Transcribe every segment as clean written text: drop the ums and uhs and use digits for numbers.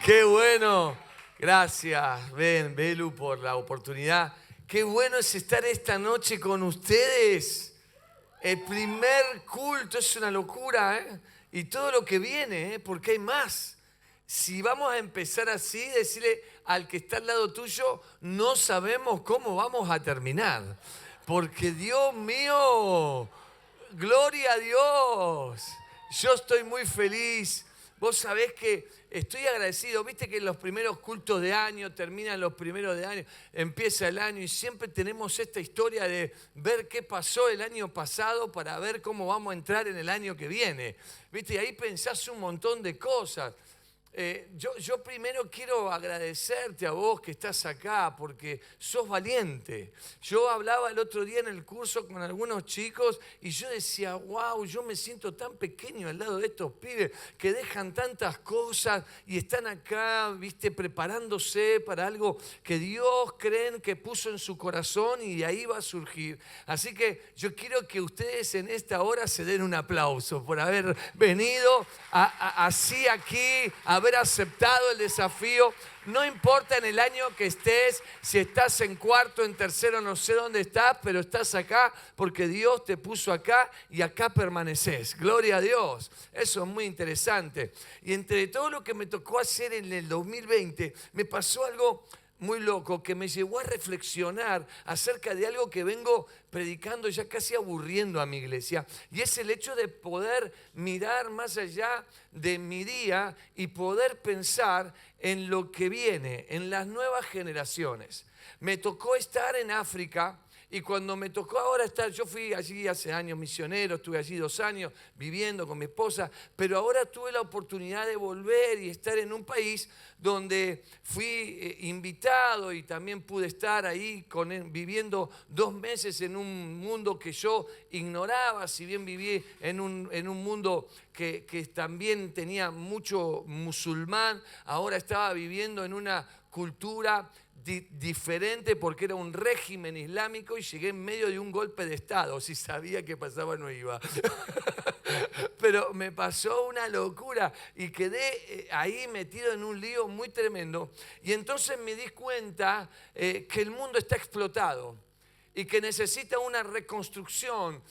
Qué bueno. Gracias, Belu, por la oportunidad. Qué bueno es estar esta noche con ustedes. El primer culto es una locura, ¿eh? Y todo lo que viene, ¿eh? Porque hay más. Si vamos a empezar así, decirle al que está al lado tuyo, no sabemos cómo vamos a terminar. Porque Dios mío, gloria a Dios. Yo estoy muy feliz. Vos sabés que estoy agradecido. Viste que en los primeros cultos de año, terminan los primeros de año, empieza el año y siempre tenemos esta historia de ver qué pasó el año pasado para ver cómo vamos a entrar en el año que viene. Viste, y ahí pensás un montón de cosas. Yo primero quiero agradecerte a vos que estás acá porque sos valiente. Yo hablaba el otro día en el curso con algunos chicos y yo decía, wow, yo me siento tan pequeño al lado de estos pibes que dejan tantas cosas y están acá, viste, preparándose para algo que Dios creen que puso en su corazón y de ahí va a surgir. Así que yo quiero que ustedes en esta hora se den un aplauso por haber venido así aquí, haber aceptado el desafío. No importa en el año que estés, si estás en cuarto, en tercero, no sé dónde estás, pero estás acá porque Dios te puso acá y acá permaneces. Gloria a Dios. Eso es muy interesante. Y entre todo lo que me tocó hacer en el 2020, me pasó algo muy loco que me llevó a reflexionar acerca de algo que vengo predicando ya casi aburriendo a mi iglesia, y es el hecho de poder mirar más allá de mi día y poder pensar en lo que viene, en las nuevas generaciones. Me tocó estar en África. Y cuando me tocó ahora estar, yo fui allí hace años misionero, estuve allí 2 años viviendo con mi esposa, pero ahora tuve la oportunidad de volver y estar en un país donde fui invitado y también pude estar ahí viviendo 2 meses en un mundo que yo ignoraba, si bien viví en un mundo que también tenía mucho musulmán, ahora estaba viviendo en una cultura diferente porque era un régimen islámico y llegué en medio de un golpe de Estado. Si sabía que pasaba no iba. Pero me pasó una locura y quedé ahí metido en un lío muy tremendo. Y entonces me di cuenta que el mundo está explotado y que necesita una reconstrucción,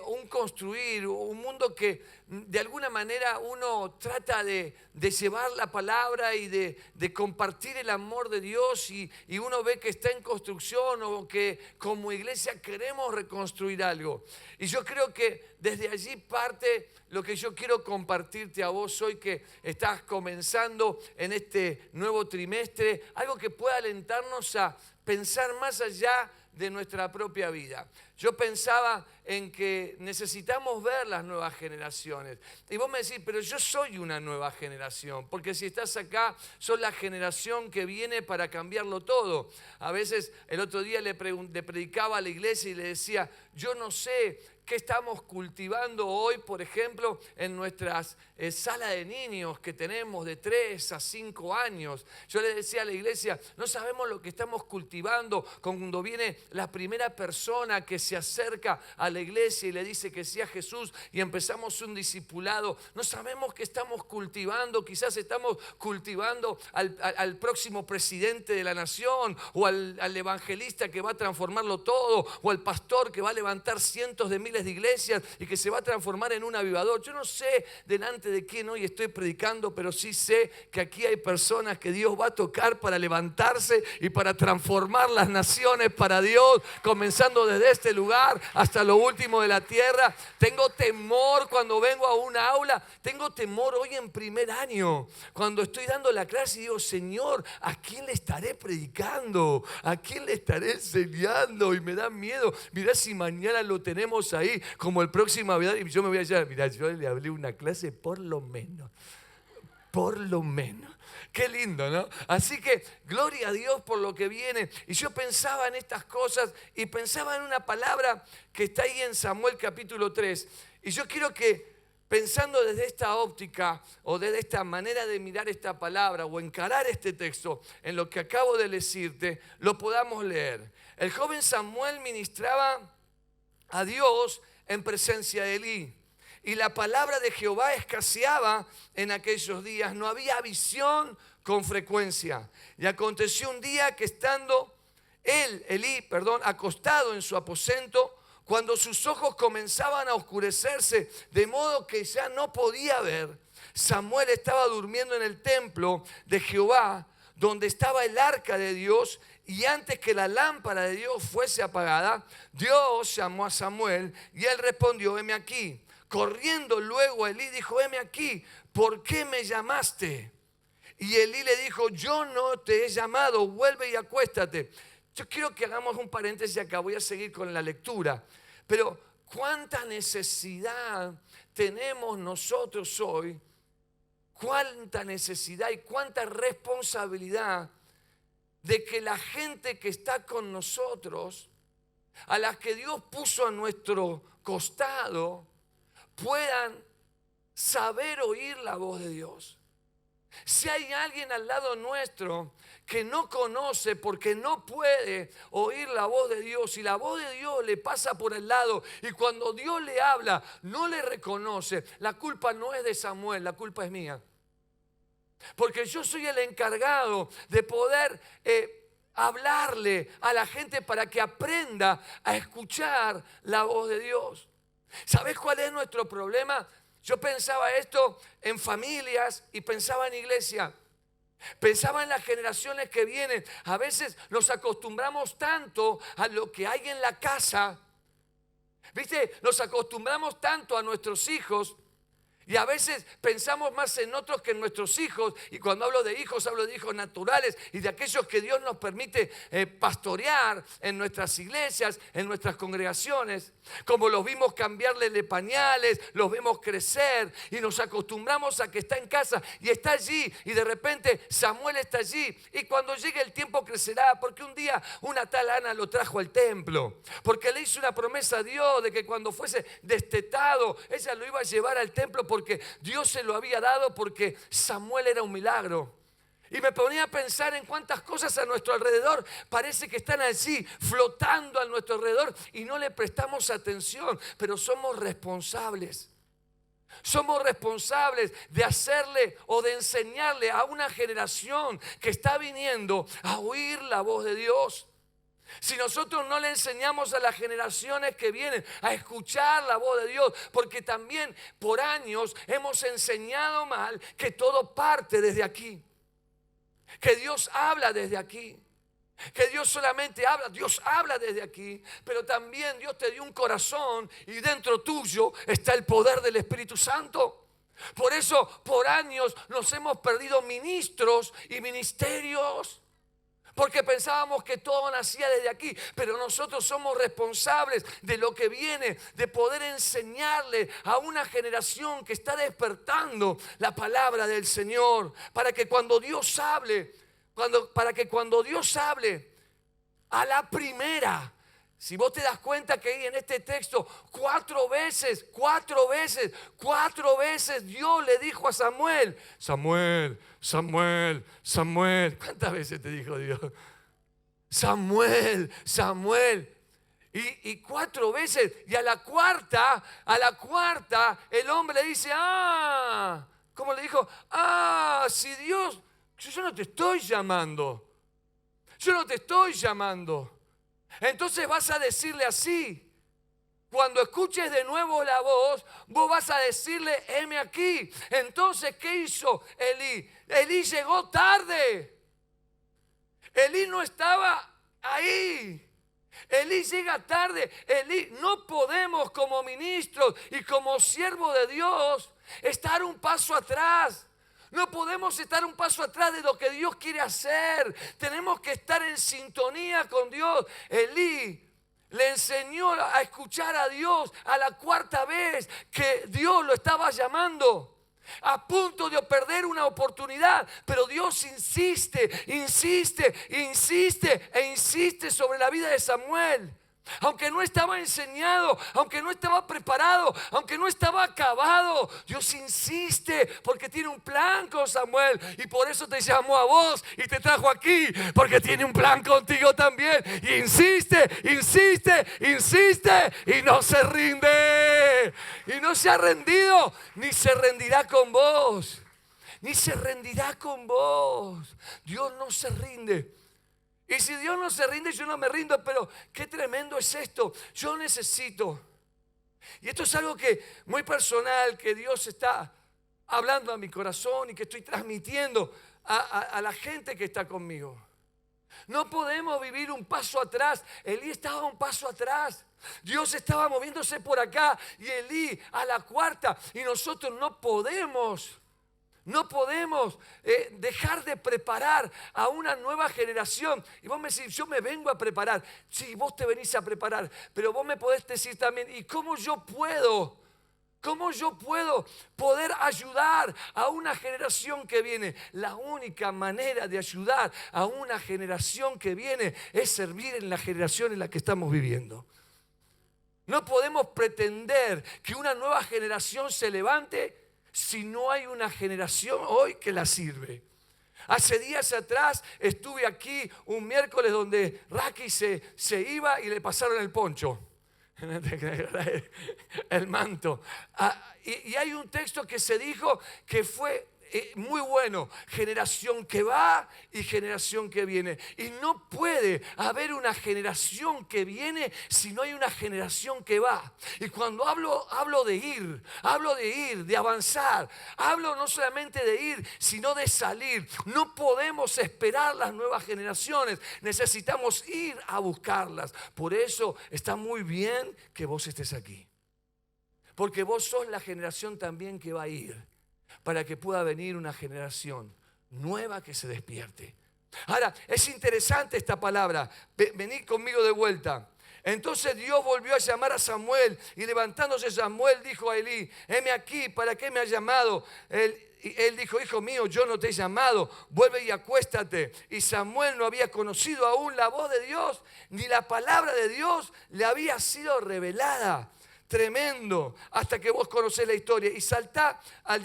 un construir, un mundo que de alguna manera uno trata de llevar la palabra y de compartir el amor de Dios y uno ve que está en construcción o que como iglesia queremos reconstruir algo. Y yo creo que desde allí parte lo que yo quiero compartirte a vos hoy que estás comenzando en este nuevo trimestre, algo que pueda alentarnos a pensar más allá de nuestra propia vida. Yo pensaba en que necesitamos ver las nuevas generaciones. Y vos me decís, pero yo soy una nueva generación, porque si estás acá, sos la generación que viene para cambiarlo todo. A veces el otro día le predicaba a la iglesia y le decía, yo no sé qué estamos cultivando hoy, por ejemplo, en nuestras salas de niños que tenemos de 3 a 5 años. Yo le decía a la iglesia, no sabemos lo que estamos cultivando cuando viene la primera persona que se acerca a la iglesia y le dice que sí a Jesús y empezamos un discipulado. No sabemos qué estamos cultivando, quizás estamos cultivando al próximo presidente de la nación o al evangelista que va a transformarlo todo o al pastor que va a levantar cientos de miles de iglesias y que se va a transformar en un avivador. Yo no sé delante de quién hoy estoy predicando, pero sí sé que aquí hay personas que Dios va a tocar para levantarse y para transformar las naciones para Dios, comenzando desde este lugar hasta lo último de la tierra. Tengo temor cuando vengo a una aula, tengo temor hoy en primer año, cuando estoy dando la clase y digo, Señor, ¿a quién le estaré predicando? ¿A quién le estaré enseñando? Y me da miedo. Mirá si mañana lo tenemos ahí como el próximo Navidad y yo me voy a hallar. Mirá, yo le hablé una clase por lo menos. Qué lindo, ¿no? Así que gloria a Dios por lo que viene. Y yo pensaba en estas cosas y pensaba en una palabra que está ahí en Samuel capítulo 3. Y yo quiero que pensando desde esta óptica o desde esta manera de mirar esta palabra o encarar este texto en lo que acabo de decirte, lo podamos leer. El joven Samuel ministraba a Dios en presencia de Elí. y la palabra de Jehová escaseaba en aquellos días. No había visión con frecuencia. Y aconteció un día que estando Elí, acostado en su aposento, cuando sus ojos comenzaban a oscurecerse, de modo que ya no podía ver, Samuel estaba durmiendo en el templo de Jehová, donde estaba el arca de Dios, y antes que la lámpara de Dios fuese apagada, Dios llamó a Samuel y él respondió: heme aquí. Corriendo luego Elí dijo: heme aquí, ¿por qué me llamaste? Y Elí le dijo: yo no te he llamado, vuelve y acuéstate. Yo quiero que hagamos un paréntesis acá, voy a seguir con la lectura. Pero ¿cuánta necesidad tenemos nosotros hoy? ¿Cuánta necesidad y cuánta responsabilidad de que la gente que está con nosotros, a las que Dios puso a nuestro costado, puedan saber oír la voz de Dios? Si hay alguien al lado nuestro que no conoce porque no puede oír la voz de Dios, y la voz de Dios le pasa por el lado, y cuando Dios le habla no le reconoce, la culpa no es de Samuel, la culpa es mía. Porque yo soy el encargado de poder hablarle a la gente para que aprenda a escuchar la voz de Dios. ¿Sabes cuál es nuestro problema? Yo pensaba esto en familias y pensaba en iglesia. Pensaba en las generaciones que vienen. A veces nos acostumbramos tanto a lo que hay en la casa. ¿Viste? Nos acostumbramos tanto a nuestros hijos. Y a veces pensamos más en otros que en nuestros hijos. Y cuando hablo de hijos naturales y de aquellos que Dios nos permite pastorear en nuestras iglesias, en nuestras congregaciones. Como los vimos cambiarle de pañales, los vemos crecer y nos acostumbramos a que está en casa y está allí, y de repente Samuel está allí, y cuando llegue el tiempo crecerá, porque un día una tal Ana lo trajo al templo, porque le hizo una promesa a Dios de que cuando fuese destetado ella lo iba a llevar al templo, porque Dios se lo había dado, porque Samuel era un milagro. Y me ponía a pensar en cuántas cosas a nuestro alrededor parece que están allí flotando a nuestro alrededor y no le prestamos atención, pero somos responsables. Somos responsables de hacerle o de enseñarle a una generación que está viniendo a oír la voz de Dios. Si nosotros no le enseñamos a las generaciones que vienen a escuchar la voz de Dios, porque también por años hemos enseñado mal que todo parte desde aquí, que Dios habla desde aquí, que Dios solamente habla, Dios habla desde aquí, pero también Dios te dio un corazón y dentro tuyo está el poder del Espíritu Santo. Por eso por años nos hemos perdido ministros y ministerios, porque pensábamos que todo nacía desde aquí, pero nosotros somos responsables de lo que viene, de poder enseñarle a una generación que está despertando la palabra del Señor, para que cuando Dios hable, a la primera. Si vos te das cuenta que ahí en este texto cuatro veces Dios le dijo a Samuel: Samuel, Samuel, Samuel. ¿Cuántas veces te dijo Dios? Samuel, Samuel. Y cuatro veces. Y a la cuarta, el hombre le dice: ¿cómo le dijo? Si Dios, yo no te estoy llamando. Entonces vas a decirle así. Cuando escuches de nuevo la voz, vos vas a decirle: heme aquí. Entonces, ¿qué hizo Elí? Elí llegó tarde. Elí no estaba ahí. Elí llega tarde. No podemos como ministros y como siervos de Dios estar un paso atrás. No podemos estar un paso atrás de lo que Dios quiere hacer. Tenemos que estar en sintonía con Dios. Elí le enseñó a escuchar a Dios a la cuarta vez que Dios lo estaba llamando, a punto de perder una oportunidad, pero Dios insiste sobre la vida de Samuel. Aunque no estaba enseñado, aunque no estaba preparado, aunque no estaba acabado, Dios insiste porque tiene un plan con Samuel. Y por eso te llamó a vos y te trajo aquí, porque tiene un plan contigo también. Y insiste, insiste, insiste y no se rinde. Y no se ha rendido, ni se rendirá con vos. Ni se rendirá con vos. Dios no se rinde. Y si Dios no se rinde, yo no me rindo. Pero qué tremendo es esto. Yo necesito. Y esto es algo que muy personal, que Dios está hablando a mi corazón y que estoy transmitiendo a la gente que está conmigo. No podemos vivir un paso atrás. Elí estaba un paso atrás. Dios estaba moviéndose por acá y Elí a la cuarta. Y nosotros no podemos dejar de preparar a una nueva generación. Y vos me decís, yo me vengo a preparar. Sí, vos te venís a preparar, pero vos me podés decir también, ¿y cómo yo puedo poder ayudar a una generación que viene? La única manera de ayudar a una generación que viene es servir en la generación en la que estamos viviendo. No podemos pretender que una nueva generación se levante si no hay una generación hoy que la sirve. Hace días atrás estuve aquí un miércoles donde Raki se iba y le pasaron el poncho, el manto. Y hay un texto que se dijo que fue muy bueno: generación que va y generación que viene. Y no puede haber una generación que viene si no hay una generación que va. Y cuando hablo de ir, de avanzar, hablo no solamente de ir, sino de salir. No podemos esperar las nuevas generaciones, necesitamos ir a buscarlas. Por eso está muy bien que vos estés aquí, porque vos sos la generación también que va a ir, para que pueda venir una generación nueva que se despierte. Ahora, es interesante esta palabra. Venid conmigo de vuelta. Entonces Dios volvió a llamar a Samuel, y levantándose Samuel dijo a Elí: heme aquí, ¿para qué me has llamado? Él dijo: hijo mío, yo no te he llamado, vuelve y acuéstate. Y Samuel no había conocido aún la voz de Dios, ni la palabra de Dios le había sido revelada. Tremendo, hasta que vos conocés la historia. Y saltá al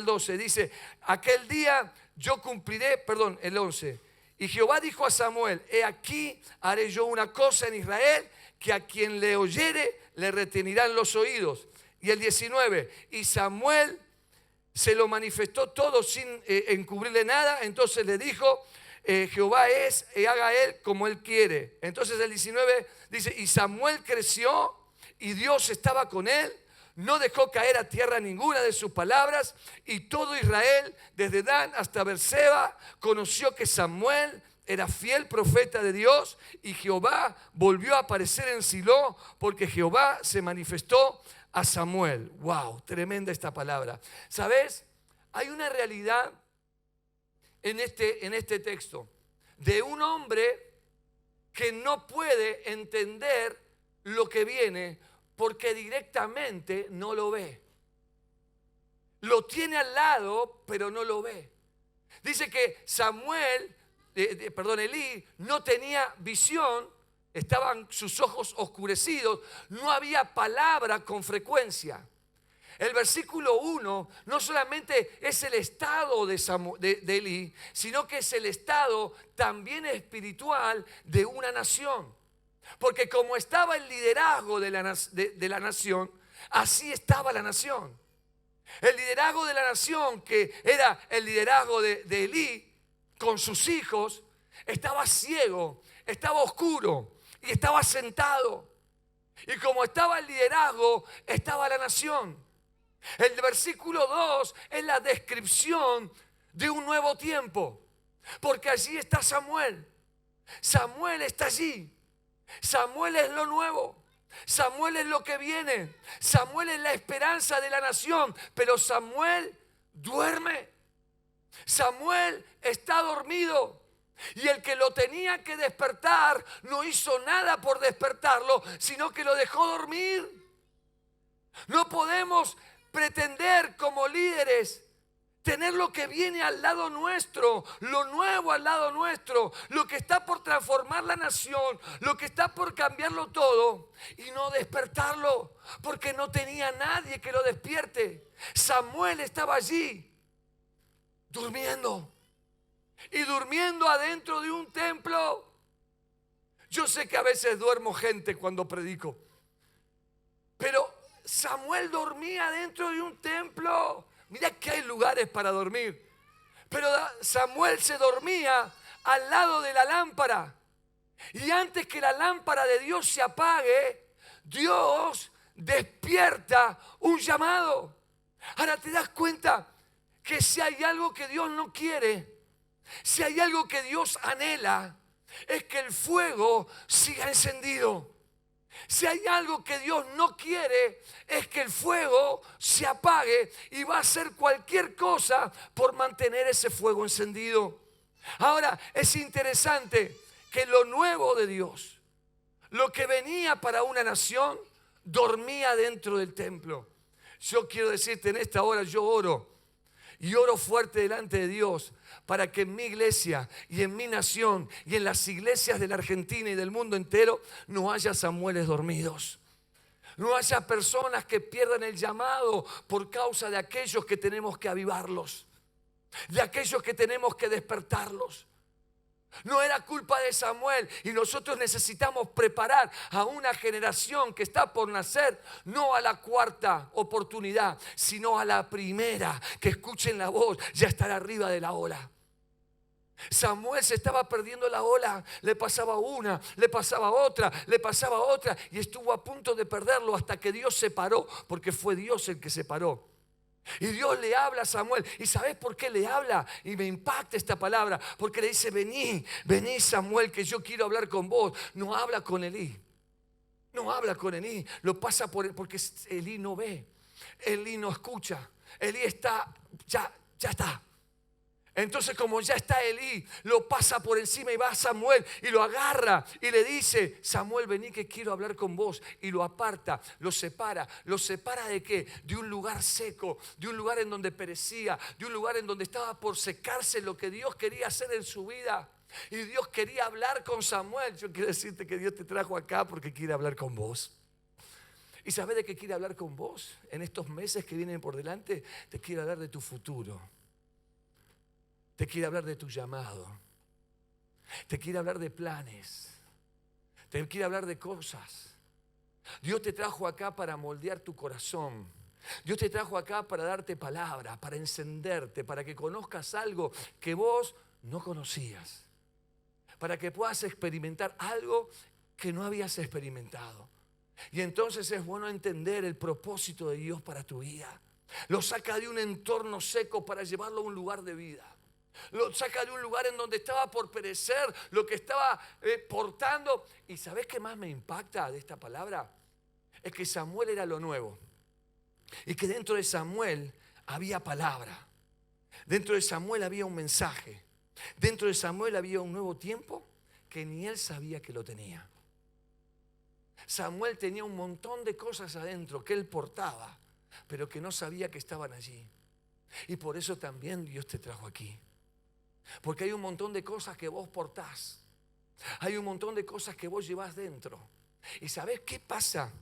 12, dice: aquel día yo cumpliré, el 11. Y Jehová dijo a Samuel: he aquí, haré yo una cosa en Israel, que a quien le oyere le retenirán los oídos. Y el 19, y Samuel se lo manifestó todo sin encubrirle nada. Entonces le dijo: Jehová es, haga él como él quiere. Entonces el 19 dice: y Samuel creció y Dios estaba con él, no dejó caer a tierra ninguna de sus palabras, y todo Israel, desde Dan hasta Beerseba, conoció que Samuel era fiel profeta de Dios. Y Jehová volvió a aparecer en Silo, porque Jehová se manifestó a Samuel. Wow, tremenda esta palabra. ¿Sabes? Hay una realidad en este texto de un hombre que no puede entender lo que viene, porque directamente no lo ve. Lo tiene al lado, pero no lo ve. Dice que Elí no tenía visión, estaban sus ojos oscurecidos, no había palabra con frecuencia. El versículo 1 no solamente es el estado de Elí, sino que es el estado también espiritual de una nación. Porque como estaba el liderazgo de la nación, así estaba la nación. El liderazgo de la nación, que era el liderazgo de Elí con sus hijos, estaba ciego, estaba oscuro y estaba sentado. Y como estaba el liderazgo, estaba la nación. El versículo 2 es la descripción de un nuevo tiempo, porque allí está Samuel. Samuel está allí. Samuel es lo nuevo. Samuel es lo que viene. Samuel es la esperanza de la nación. Pero Samuel duerme. Samuel está dormido. Y el que lo tenía que despertar no hizo nada por despertarlo, sino que lo dejó dormir. No podemos pretender como líderes Tener lo que viene al lado nuestro, lo nuevo al lado nuestro, lo que está por transformar la nación, lo que está por cambiarlo todo y no despertarlo, porque no tenía nadie que lo despierte. Samuel estaba allí, durmiendo, y durmiendo adentro de un templo. Yo sé que a veces duermo gente cuando predico, pero Samuel dormía dentro de un templo. Mira que hay lugares para dormir. Pero Samuel se dormía al lado de la lámpara. Y antes que la lámpara de Dios se apague, Dios despierta un llamado. Ahora te das cuenta que si hay algo que Dios no quiere, si hay algo que Dios anhela, es que el fuego siga encendido. Si hay algo que Dios no quiere, es que el fuego se apague y va a hacer cualquier cosa por mantener ese fuego encendido. Ahora, es interesante que lo nuevo de Dios, lo que venía para una nación, dormía dentro del templo. Yo quiero decirte, en esta hora yo oro y oro fuerte delante de Dios para que en mi iglesia y en mi nación y en las iglesias de la Argentina y del mundo entero no haya Samueles dormidos. No haya personas que pierdan el llamado por causa de aquellos que tenemos que avivarlos, de aquellos que tenemos que despertarlos. No era culpa de Samuel y nosotros necesitamos preparar a una generación que está por nacer, no a la cuarta oportunidad, sino a la primera, que escuchen la voz, ya estar arriba de la ola. Samuel se estaba perdiendo la ola, le pasaba una, le pasaba otra, le pasaba otra y estuvo a punto de perderlo hasta que Dios se paró, porque fue Dios el que se paró. Y Dios le habla a Samuel. ¿Y sabes por qué le habla? Y me impacta esta palabra, porque le dice: vení, vení Samuel, que yo quiero hablar con vos. No habla con Elí, no habla con Elí, lo pasa por él, porque Elí no ve, Elí no escucha, Elí está, ya está. Entonces, como ya está Elí, lo pasa por encima y va a Samuel y lo agarra y le dice: Samuel, vení que quiero hablar con vos. Y lo aparta, lo separa. ¿Lo separa de qué? De un lugar seco, de un lugar en donde perecía, de un lugar en donde estaba por secarse lo que Dios quería hacer en su vida. Y Dios quería hablar con Samuel. Yo quiero decirte que Dios te trajo acá porque quiere hablar con vos. ¿Y sabes de qué quiere hablar con vos? En estos meses que vienen por delante, te quiere hablar de tu futuro. Te quiere hablar de tu llamado. Te quiere hablar de planes. Te quiere hablar de cosas. Dios te trajo acá para moldear tu corazón. Dios te trajo acá para darte palabra, para encenderte, para que conozcas algo que vos no conocías. Para que puedas experimentar algo que no habías experimentado. Y entonces es bueno entender el propósito de Dios para tu vida. Lo saca de un entorno seco para llevarlo a un lugar de vida. Lo saca de un lugar en donde estaba por perecer, lo que estaba portando. ¿Y sabes qué más me impacta de esta palabra? Es que Samuel era lo nuevo. Y que dentro de Samuel había palabra. Dentro de Samuel había un mensaje. Dentro de Samuel había un nuevo tiempo que ni él sabía que lo tenía. Samuel tenía un montón de cosas adentro que él portaba, pero que no sabía que estaban allí. Y por eso también Dios te trajo aquí. Porque hay un montón de cosas que vos portás. Hay un montón de cosas que vos llevás dentro. ¿Y sabés qué pasa?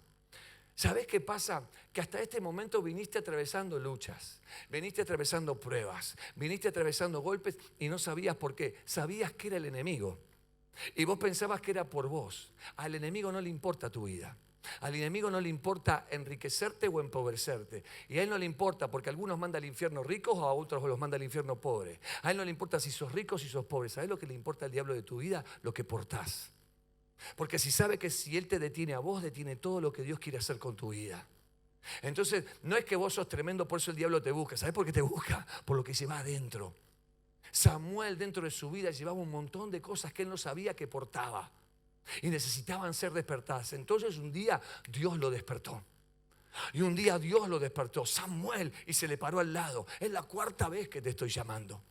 ¿Sabés qué pasa? Que hasta este momento viniste atravesando luchas, viniste atravesando pruebas, viniste atravesando golpes y no sabías por qué. Sabías que era el enemigo y vos pensabas que era por vos. Al enemigo no le importa tu vida. Al enemigo no le importa enriquecerte o empobrecerte. Y a él no le importa porque a algunos manda al infierno ricos o a otros los manda al infierno pobres. A él no le importa si sos rico o si sos pobre. ¿Sabés lo que le importa al diablo de tu vida? Lo que portás. Porque si sabe que si él te detiene a vos, detiene todo lo que Dios quiere hacer con tu vida. Entonces no es que vos sos tremendo, por eso el diablo te busca. ¿Sabés por qué te busca? Por lo que llevas adentro. Samuel dentro de su vida llevaba un montón de cosas que él no sabía que portaba. Y necesitaban ser despertadas. Entonces un día Dios lo despertó. Y un día Dios lo despertó, Samuel, y se le paró al lado. Es la cuarta vez que te estoy llamando,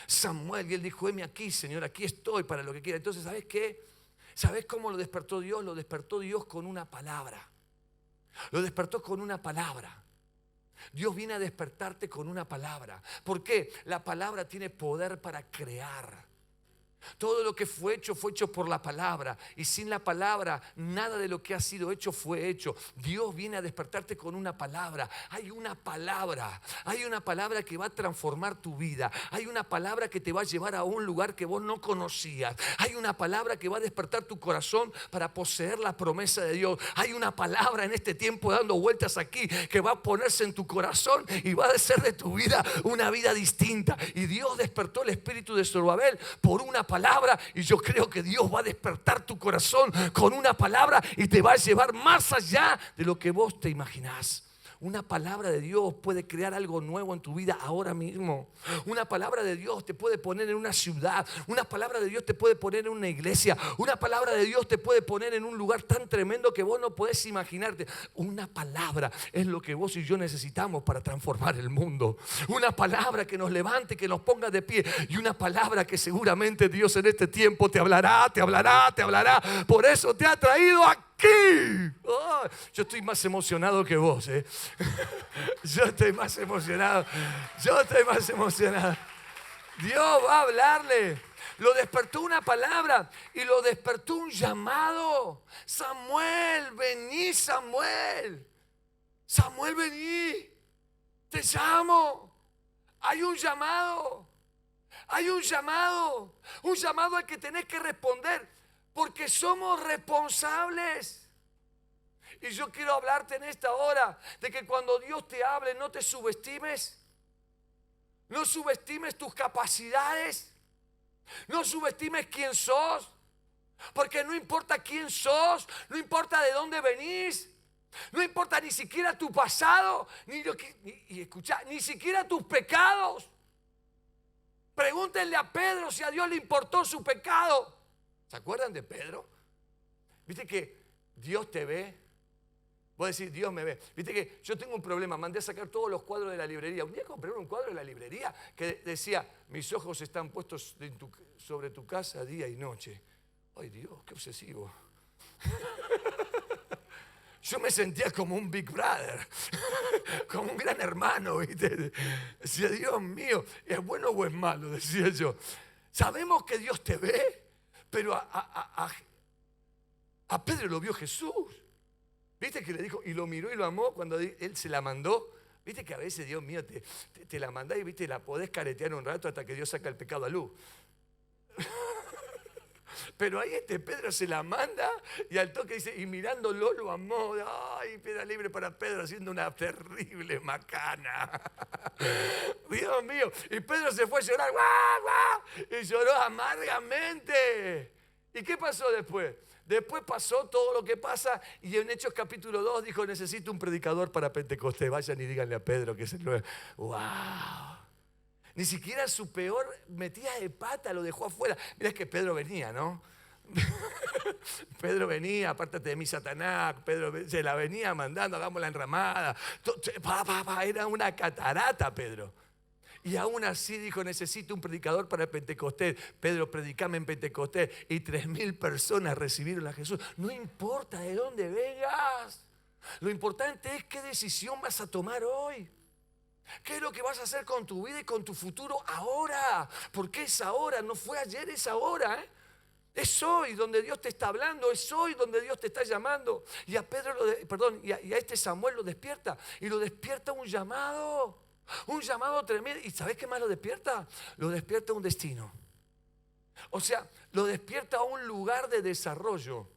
Samuel. Y él dijo: heme aquí, Señor, aquí estoy para lo que quiera. Entonces, ¿sabes qué? ¿Sabes cómo lo despertó Dios? Lo despertó Dios con una palabra. Lo despertó con una palabra. Dios viene a despertarte con una palabra. ¿Por qué? La palabra tiene poder para crear. Todo lo que fue hecho por la palabra. Y sin la palabra, nada de lo que ha sido hecho fue hecho. Dios viene a despertarte con una palabra. Hay una palabra que va a transformar tu vida. Hay una palabra que te va a llevar a un lugar que vos no conocías. Hay una palabra que va a despertar tu corazón para poseer la promesa de Dios. Hay una palabra en este tiempo dando vueltas aquí que va a ponerse en tu corazón y va a hacer de tu vida una vida distinta. Y Dios despertó el espíritu de Zorobabel por una palabra, y yo creo que Dios va a despertar tu corazón con una palabra y te va a llevar más allá de lo que vos te imaginás. Una palabra de Dios puede crear algo nuevo en tu vida ahora mismo. Una palabra de Dios te puede poner en una ciudad. Una palabra de Dios te puede poner en una iglesia. Una palabra de Dios te puede poner en un lugar tan tremendo que vos no podés imaginarte. Una palabra es lo que vos y yo necesitamos para transformar el mundo. Una palabra que nos levante, que nos ponga de pie. Y una palabra que seguramente Dios en este tiempo te hablará, te hablará, te hablará. Por eso te ha traído aquí. Oh, yo estoy más emocionado que vos, ¿eh? Yo estoy más emocionado. Dios va a hablarle. Lo despertó una palabra y lo despertó un llamado. Samuel, vení, Samuel. Samuel, vení. Te llamo. Hay un llamado. Hay un llamado. Un llamado al que tenés que responder. Porque somos responsables. Y yo quiero hablarte en esta hora de que cuando Dios te hable, no te subestimes. No subestimes tus capacidades. No subestimes quién sos. Porque no importa quién sos, no importa de dónde venís, no importa ni siquiera tu pasado, ni siquiera tus pecados. Pregúntenle a Pedro si a Dios le importó su pecado. ¿Se acuerdan de Pedro? ¿Viste que Dios te ve? Vos decís, Dios me ve. ¿Viste que yo tengo un problema? Mandé a sacar todos los cuadros de la librería. Un día compré un cuadro de la librería que decía, mis ojos están puestos sobre tu casa día y noche. Ay Dios, qué obsesivo. Yo me sentía como un Big Brother, como un gran hermano, ¿viste? Decía, Dios mío, ¿es bueno o es malo? Decía yo. Sabemos que Dios te ve, pero a Pedro lo vio Jesús. ¿Viste que le dijo? Y lo miró y lo amó cuando él se la mandó. ¿Viste que a veces, Dios mío, te la mandás y ¿viste? La podés caretear un rato hasta que Dios saca el pecado a luz? Pero ahí Pedro se la manda y al toque dice, y mirándolo lo amó. Ay, piedra libre para Pedro haciendo una terrible macana. Dios mío. Y Pedro se fue a llorar. ¡Guau, guau! Y lloró amargamente. ¿Y qué pasó después? Después pasó todo lo que pasa y en Hechos capítulo 2 dijo, necesito un predicador para Pentecostés. Vayan y díganle a Pedro que es el nuevo. ¡Wow! Ni siquiera su peor metida de pata lo dejó afuera. Mirá que Pedro venía, ¿no? Pedro venía, apártate de mí, Satanás. Pedro se la venía mandando, hagamos la enramada. Era una catarata, Pedro. Y aún así dijo, necesito un predicador para el Pentecostés. Pedro, predicame en Pentecostés. Y 3.000 personas recibieron a Jesús. No importa de dónde vengas. Lo importante es qué decisión vas a tomar hoy. ¿Qué es lo que vas a hacer con tu vida y con tu futuro ahora? Porque es ahora, no fue ayer, es ahora, ¿eh? Es hoy donde Dios te está hablando, es hoy donde Dios te está llamando. Y a Pedro, y a este Samuel lo despierta. Y lo despierta un llamado tremendo. ¿Y sabés qué más lo despierta? Lo despierta un destino. O sea, lo despierta a un lugar de desarrollo.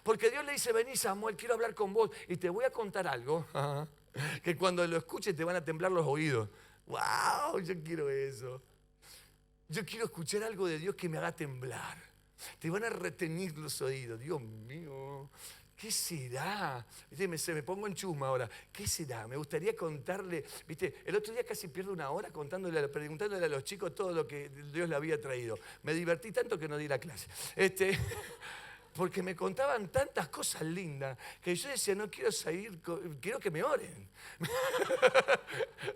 Porque Dios le dice, vení Samuel, quiero hablar con vos. Y te voy a contar algo. Que cuando lo escuches te van a temblar los oídos. ¡Wow! Yo quiero eso. Yo quiero escuchar algo de Dios que me haga temblar. Te van a retener los oídos. Dios mío, ¿qué será? ¿Viste? Me pongo en chusma ahora. ¿Qué será? Me gustaría contarle. ¿Viste? El otro día casi pierdo una hora preguntándole a los chicos todo lo que Dios le había traído. Me divertí tanto que no di la clase. Porque me contaban tantas cosas lindas que yo decía, no quiero salir, quiero que me oren.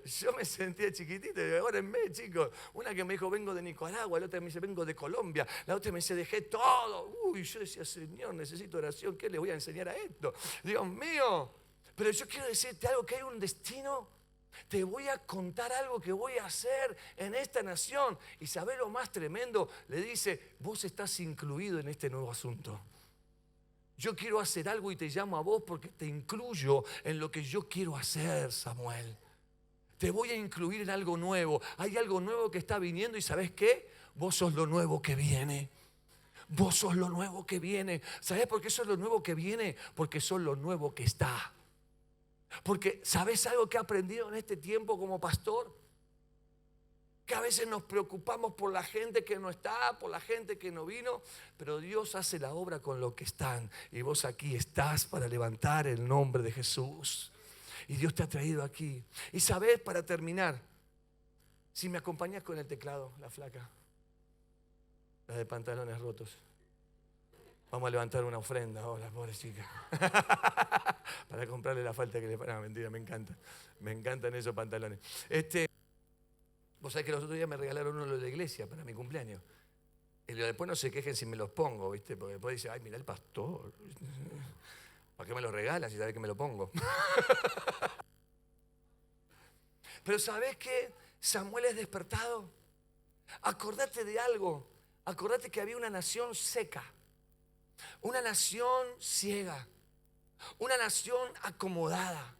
Yo me sentía chiquitito y órenme, chicos. Una que me dijo, vengo de Nicaragua, la otra me dice, vengo de Colombia, la otra me dice, dejé todo. Uy, yo decía, Señor, necesito oración, ¿qué le voy a enseñar a esto? Dios mío. Pero yo quiero decirte algo, que hay un destino. Te voy a contar algo que voy a hacer en esta nación. Y ¿sabés lo más tremendo? Le dice, vos estás incluido en este nuevo asunto. Yo quiero hacer algo y te llamo a vos porque te incluyo en lo que yo quiero hacer, Samuel. Te voy a incluir en algo nuevo. Hay algo nuevo que está viniendo y ¿sabés qué? Vos sos lo nuevo que viene. Vos sos lo nuevo que viene. ¿Sabés por qué sos lo nuevo que viene? Porque sos lo nuevo que está. Porque ¿sabés algo que he aprendido en este tiempo como pastor? Que a veces nos preocupamos por la gente que no está, por la gente que no vino, pero Dios hace la obra con lo que están. Y vos aquí estás para levantar el nombre de Jesús. Y Dios te ha traído aquí. Y sabés, para terminar, si me acompañas con el teclado, la flaca, la de pantalones rotos. Vamos a levantar una ofrenda ahora, pobre chica. Para comprarle la falta que le... No, mentira, me encanta. Me encantan esos pantalones. Vos sabés que los otros días me regalaron uno de la iglesia para mi cumpleaños. Y después no se quejen si me los pongo, ¿viste? Porque después dice, ay, mirá el pastor. ¿Para qué me lo regalas si sabés que me lo pongo? Pero ¿sabés qué? Samuel es despertado. Acordate de algo. Acordate que había una nación seca. Una nación ciega. Una nación acomodada.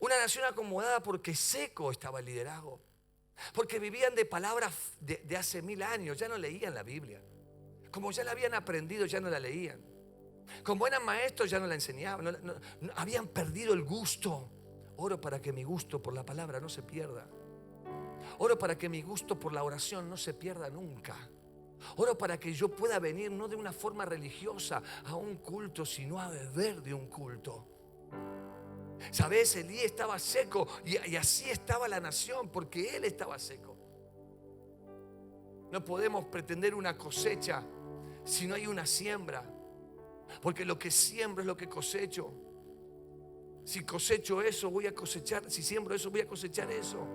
Una nación acomodada porque seco estaba el liderazgo. Porque vivían de palabras de hace 1000 años. Ya no leían la Biblia. Como ya la habían aprendido, ya no la leían. Como eran maestros, ya no la enseñaban. No, habían perdido el gusto. Oro para que mi gusto por la palabra no se pierda. Oro para que mi gusto por la oración no se pierda nunca. Oro para que yo pueda venir no de una forma religiosa a un culto, sino a beber de un culto. ¿Sabes? Elí estaba seco y así estaba la nación porque él estaba seco. No podemos pretender una cosecha si no hay una siembra, porque lo que siembro es lo que cosecho. Si cosecho eso voy a cosechar, si siembro eso voy a cosechar eso.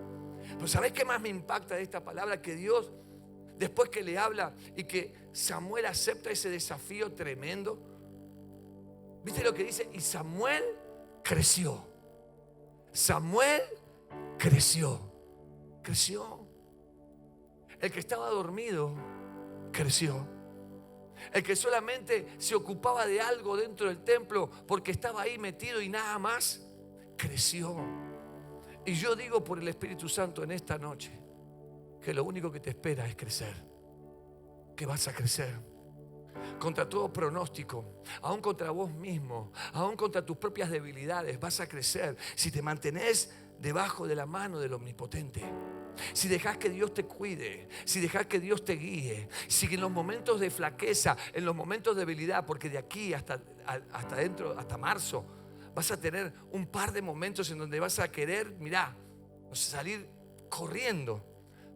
Pero ¿sabes qué más me impacta de esta palabra? Que Dios, después que le habla y que Samuel acepta ese desafío tremendo, ¿viste lo que dice? Y Samuel creció. Samuel creció. Creció. El que estaba dormido creció. El que solamente se ocupaba de algo dentro del templo porque estaba ahí metido y nada más, creció. Y yo digo por el Espíritu Santo en esta noche que lo único que te espera es crecer. Que vas a crecer. Contra todo pronóstico, aún contra vos mismo, aún contra tus propias debilidades, vas a crecer si te mantenés debajo de la mano del Omnipotente. Si dejas que Dios te cuide, si dejas que Dios te guíe, si en los momentos de flaqueza, en los momentos de debilidad, porque de aquí hasta dentro, hasta marzo, vas a tener un par de momentos en donde vas a querer, mirá, salir corriendo,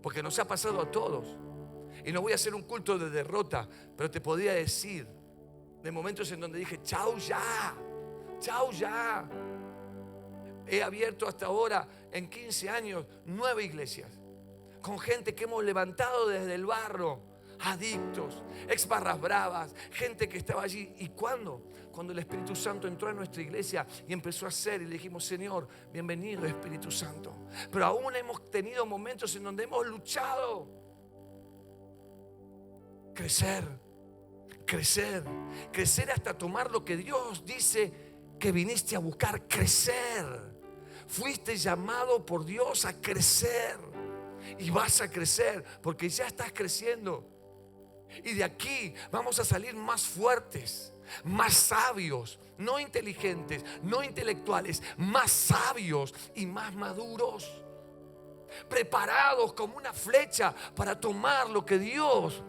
porque nos ha pasado a todos. Y no voy a hacer un culto de derrota, pero te podría decir de momentos en donde dije, chau ya, chau ya. He abierto hasta ahora en 15 años 9 iglesias con gente que hemos levantado desde el barro, adictos, ex barras bravas, gente que estaba allí. ¿Y cuándo? Cuando el Espíritu Santo entró a nuestra iglesia y empezó a hacer, y le dijimos, Señor, bienvenido Espíritu Santo. Pero aún hemos tenido momentos en donde hemos luchado. Crecer, crecer, crecer hasta tomar lo que Dios dice que viniste a buscar. Crecer. Fuiste llamado por Dios a crecer. Y vas a crecer porque ya estás creciendo. Y de aquí vamos a salir más fuertes, más sabios, no inteligentes, no intelectuales, más sabios y más maduros. Preparados como una flecha para tomar lo que Dios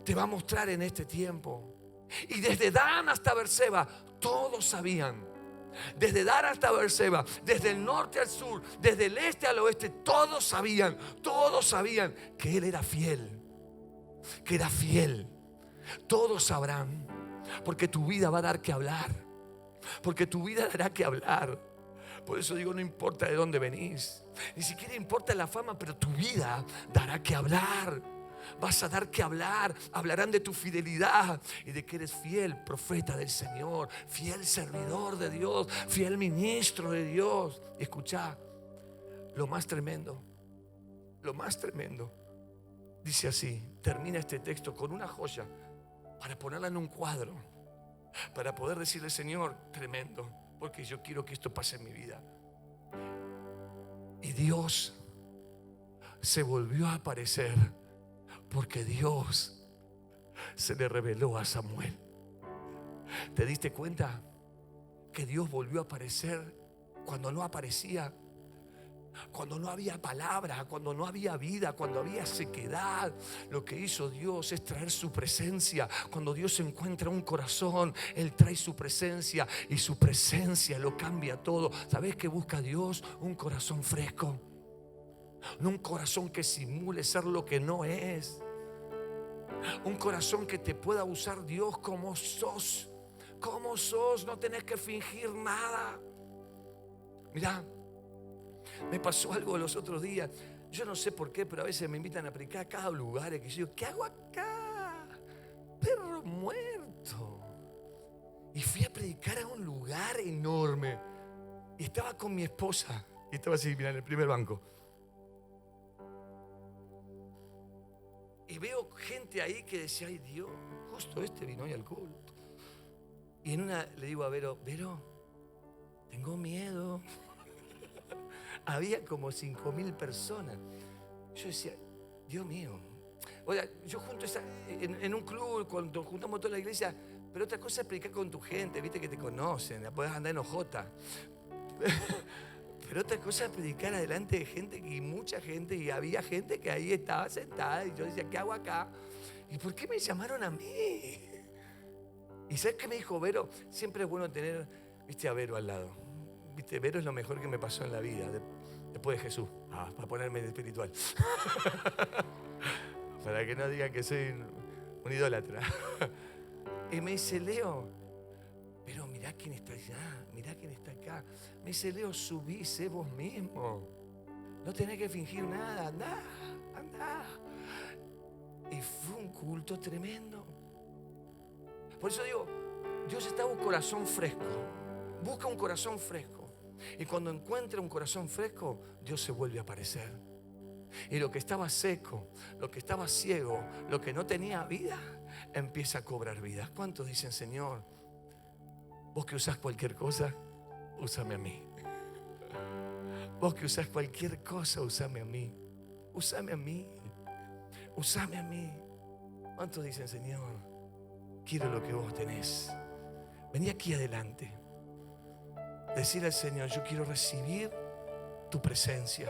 te va a mostrar en este tiempo. Y desde Dan hasta Berseba, todos sabían. Desde Dan hasta Berseba, desde el norte al sur, desde el este al oeste, todos sabían que Él era fiel. Que era fiel. Todos sabrán, porque tu vida va a dar que hablar. Porque tu vida dará que hablar. Por eso digo, no importa de dónde venís, ni siquiera importa la fama, pero tu vida dará que hablar. Vas a dar que hablar. Hablarán de tu fidelidad y de que eres fiel profeta del Señor, fiel servidor de Dios, fiel ministro de Dios. Y escuchá, lo más tremendo, dice así, termina este texto con una joya para ponerla en un cuadro, para poder decirle: Señor, tremendo, porque yo quiero que esto pase en mi vida. Y Dios se volvió a aparecer, porque Dios se le reveló a Samuel. ¿Te diste cuenta que Dios volvió a aparecer cuando no aparecía? Cuando no había palabra, cuando no había vida, cuando había sequedad. Lo que hizo Dios es traer su presencia. Cuando Dios encuentra un corazón, Él trae su presencia, y su presencia lo cambia todo. ¿Sabes qué busca Dios? Un corazón fresco, no un corazón que simule ser lo que no es. Un corazón que te pueda usar Dios como sos. Como sos, no tenés que fingir nada. Mirá, me pasó algo los otros días. Yo no sé por qué, pero a veces me invitan a predicar a cada lugar que yo digo: ¿qué hago acá? Perro muerto. Y fui a predicar a un lugar enorme. Y estaba con mi esposa. Y estaba así, mirá, en el primer banco. Y veo gente ahí que decía: ay Dios, justo este vino hoy al culto. Y en una le digo a Vero: Vero, tengo miedo. Había como 5.000 personas. Yo decía: Dios mío. Oiga, yo junto en un club, cuando juntamos toda la iglesia, pero otra cosa es predicar con tu gente, viste, que te conocen, la podés andar en ojota. Pero otra cosa es predicar adelante de gente, y mucha gente, y había gente que ahí estaba sentada, y yo decía: ¿qué hago acá? ¿Y por qué me llamaron a mí? ¿Y sabes qué me dijo Vero? Siempre es bueno tener, viste, a Vero al lado. Viste, Vero es lo mejor que me pasó en la vida, después de Jesús. Para ponerme espiritual. Para que no digan que soy un idólatra. Y me dice: Leo, pero mirá quién está allá, mirá quién está acá. Me dice: Leo, subí, sé vos mismo. No tenés que fingir nada, andá. Y fue un culto tremendo. Por eso digo, Dios está en un corazón fresco. Busca un corazón fresco. Y cuando encuentra un corazón fresco, Dios se vuelve a aparecer. Y lo que estaba seco, lo que estaba ciego, lo que no tenía vida, empieza a cobrar vida. ¿Cuántos dicen: Señor, vos que usás cualquier cosa, úsame a mí? Vos que usás cualquier cosa, úsame a mí. Úsame a mí. Úsame a mí. ¿Cuántos dicen: Señor, quiero lo que vos tenés? Vení aquí adelante. Decirle al Señor: yo quiero recibir tu presencia.